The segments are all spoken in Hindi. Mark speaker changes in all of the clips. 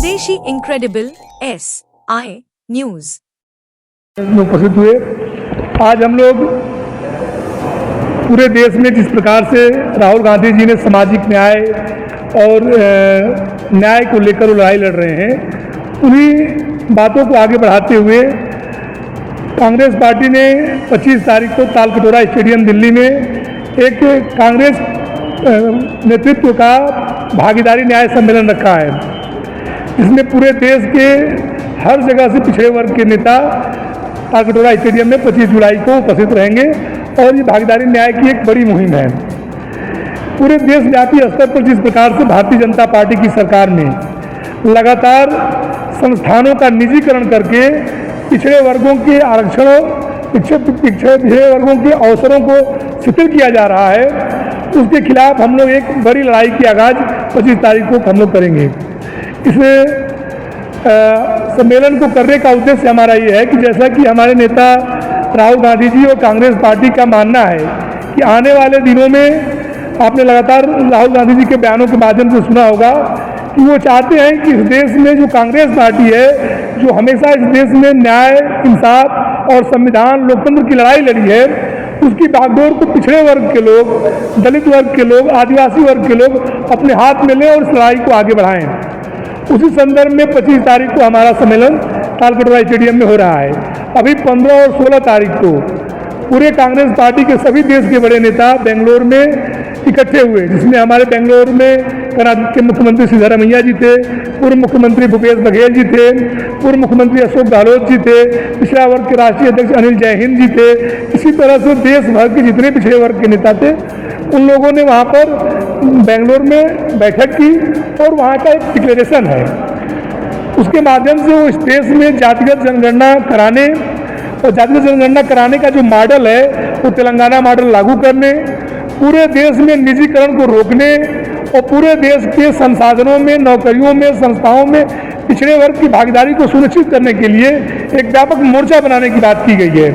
Speaker 1: स्वदेशी इनक्रेडिबल SI न्यूज
Speaker 2: में उपस्थित हुए। आज हम लोग पूरे देश में जिस प्रकार से राहुल गांधी जी ने सामाजिक न्याय और न्याय को लेकर लड़ाई लड़ रहे हैं, उन्हीं बातों को आगे बढ़ाते हुए कांग्रेस पार्टी ने 25 तारीख को तालकटोरा स्टेडियम दिल्ली में एक कांग्रेस नेतृत्व का भागीदारी न्याय सम्मेलन रखा है, जिसमें पूरे देश के हर जगह से पिछड़े वर्ग के नेता तालकटोरा स्टेडियम में 25 जुलाई को उपस्थित रहेंगे और ये भागीदारी न्याय की एक बड़ी मुहिम है। पूरे देशव्यापी स्तर पर जिस प्रकार से भारतीय जनता पार्टी की सरकार ने लगातार संस्थानों का निजीकरण करके पिछड़े वर्गों के आरक्षणों, पिछड़े वर्गों के अवसरों को शिथिल किया जा रहा है, उसके खिलाफ हम लोग एक बड़ी लड़ाई की आगाज 25 तारीख को हम लोग करेंगे। इस सम्मेलन को करने का उद्देश्य हमारा ये है कि जैसा कि हमारे नेता राहुल गांधी जी और कांग्रेस पार्टी का मानना है कि आने वाले दिनों में आपने लगातार राहुल गांधी जी के बयानों के माध्यम से सुना होगा कि वो चाहते हैं कि इस देश में जो कांग्रेस पार्टी है, जो हमेशा इस देश में न्याय, इंसाफ और संविधान, लोकतंत्र की लड़ाई लड़ी है, उसकी बागडोर को पिछड़े वर्ग के लोग, दलित वर्ग के लोग, आदिवासी वर्ग के लोग अपने हाथ में लें और इस लड़ाई को आगे बढ़ाएं। उसी संदर्भ में 25 तारीख को हमारा सम्मेलन तालकटोरा स्टेडियम में हो रहा है। अभी 15 और 16 तारीख को पूरे कांग्रेस पार्टी के सभी देश के बड़े नेता बेंगलोर में इकट्ठे हुए, जिसमें हमारे बेंगलोर में कर्नाटक के मुख्यमंत्री सिद्धरामैया जी थे, पूर्व मुख्यमंत्री भूपेश बघेल जी थे, पूर्व मुख्यमंत्री अशोक गहलोत जी थे, पिछड़ा वर्ग के राष्ट्रीय अध्यक्ष अनिल जयहिंद जी थे। इसी तरह से देश भर के जितने पिछड़े वर्ग के नेता थे, उन लोगों ने वहाँ पर बेंगलोर में बैठक की और वहाँ का एक डिक्लेरेशन है, उसके माध्यम से वो इस देश में जातिगत जनगणना कराने और जातिगत जनगणना कराने का जो मॉडल है वो तेलंगाना मॉडल लागू करने, पूरे देश में निजीकरण को रोकने और पूरे देश के संसाधनों में, नौकरियों में, संस्थाओं में पिछड़े वर्ग की भागीदारी को सुनिश्चित करने के लिए एक व्यापक मोर्चा बनाने की बात की गई है।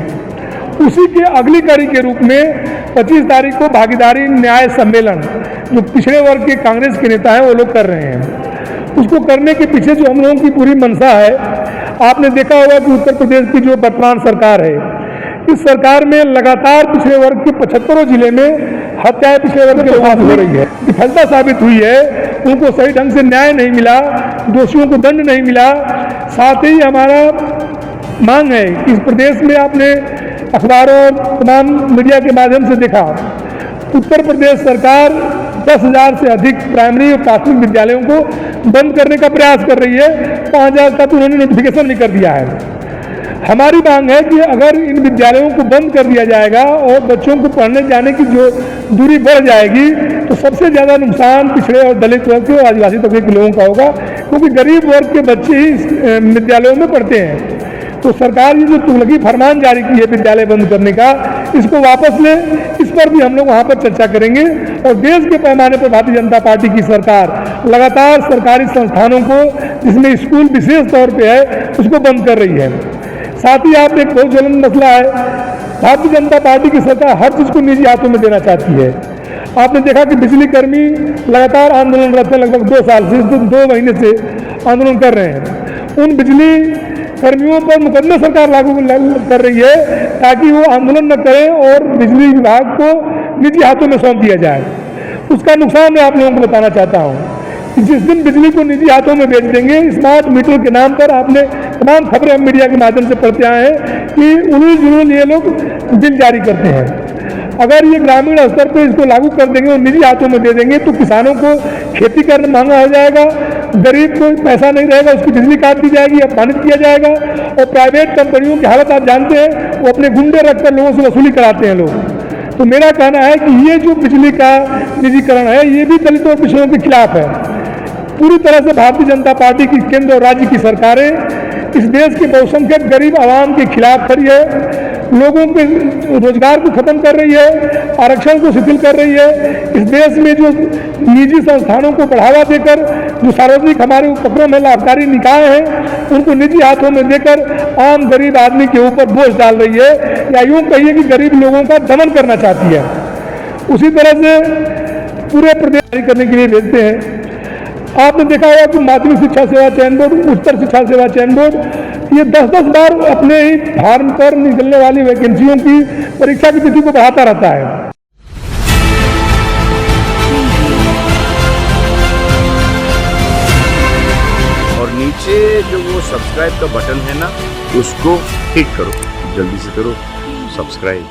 Speaker 2: उसी के अगली कड़ी के रूप में 25 तारीख को भागीदारी न्याय सम्मेलन जो पिछड़े वर्ग के कांग्रेस के नेता हैं वो लोग कर रहे हैं। उसको करने के पीछे जो हम लोगों की पूरी मंशा है, आपने देखा होगा कि उत्तर प्रदेश की जो वर्तमान सरकार है, इस सरकार में लगातार पिछड़े वर्ग के 75 जिले में हत्याएं पिछड़े वर्ग के साथ हो रही है। विफलता साबित हुई है, उनको सही ढंग से न्याय नहीं मिला, दोषियों को दंड नहीं मिला। साथ ही हमारा मांग है कि इस प्रदेश में आपने अखबारों और तमाम मीडिया के माध्यम से देखा, उत्तर प्रदेश सरकार 10,000 से अधिक प्राइमरी और प्राथमिक विद्यालयों को बंद करने का प्रयास कर रही है। 5,000 का तो उन्होंने नोटिफिकेशन नहीं कर दिया है। हमारी मांग है कि अगर इन विद्यालयों को बंद कर दिया जाएगा और बच्चों को पढ़ने जाने की जो दूरी बढ़ जाएगी, तो सबसे ज़्यादा नुकसान पिछड़े और दलित वर्ग के और आदिवासी तबके के लोगों का होगा, क्योंकि गरीब वर्ग के बच्चे ही विद्यालयों में पढ़ते हैं। तो सरकार ये जो तुगलकी फरमान जारी की है विद्यालय बंद करने का, इसको वापस ले, इस पर भी हम लोग वहाँ पर चर्चा करेंगे। और देश के पैमाने पर भारतीय जनता पार्टी की सरकार लगातार सरकारी संस्थानों को, जिसमें स्कूल विशेष तौर पे है, उसको बंद कर रही है। साथ ही आप एक बहुत ज्वलंत मसला है, भारतीय जनता पार्टी की सरकार हर चीज़ को निजी हाथों में देना चाहती है। आपने देखा कि बिजली कर्मी लगातार आंदोलनरत हैं, लगभग 2 साल से, 2 महीने से आंदोलन कर रहे हैं। उन बिजली कर्मियों पर मुकदमे सरकार लागू कर रही है ताकि वो आंदोलन न करें और बिजली विभाग को निजी हाथों में सौंप दिया जाए। उसका नुकसान मैं आप लोगों को बताना चाहता हूँ कि जिस दिन बिजली को निजी हाथों में बेच देंगे, स्मार्ट मीटर के नाम पर आपने तमाम खबरें हम मीडिया के माध्यम से पढ़ते आए हैं कि उन्हीं जुलून ये लोग बिल जारी करते हैं। अगर ये ग्रामीण स्तर पर इसको लागू कर देंगे और निजी हाथों में दे देंगे, तो किसानों को खेती करना महंगा हो जाएगा, गरीब को पैसा नहीं रहेगा, उसकी बिजली काट दी जाएगी, अपमानित किया जाएगा। और प्राइवेट कंपनियों की हालत आप जानते हैं, वो अपने गुंडे रखकर लोगों से वसूली कराते हैं लोग। तो मेरा कहना है कि ये जो बिजली का निजीकरण है, ये भी दलितों और पिछड़ों के खिलाफ है। पूरी तरह से भारतीय जनता पार्टी की केंद्र और राज्य की सरकारें इस देश के बहुसंख्यक गरीब आवाम के खिलाफ खड़ी है, लोगों के रोजगार को खत्म कर रही है, आरक्षण को शिथिल कर रही है। इस देश में जो निजी संस्थानों को बढ़ावा देकर जो सार्वजनिक हमारे उपक्रम है, लाभकारी निकाय हैं, उनको निजी हाथों में देकर आम गरीब आदमी के ऊपर बोझ डाल रही है, या यूँ कहिए कि गरीब लोगों का दमन करना चाहती है। उसी तरह से पूरे प्रदेश करने के लिए भेजते हैं। आपने देखा होगा कि माध्यमिक शिक्षा सेवा चयन बोर्ड, उच्चतर शिक्षा सेवा चयन बोर्ड ये 10-10 बार अपने ही फॉर्म पर निकलने वाली वैकेंसियों की परीक्षा की तिथि को बढ़ाता रहता है।
Speaker 3: और नीचे जो वो सब्सक्राइब का बटन है ना, उसको हिट करो, जल्दी से करो सब्सक्राइब।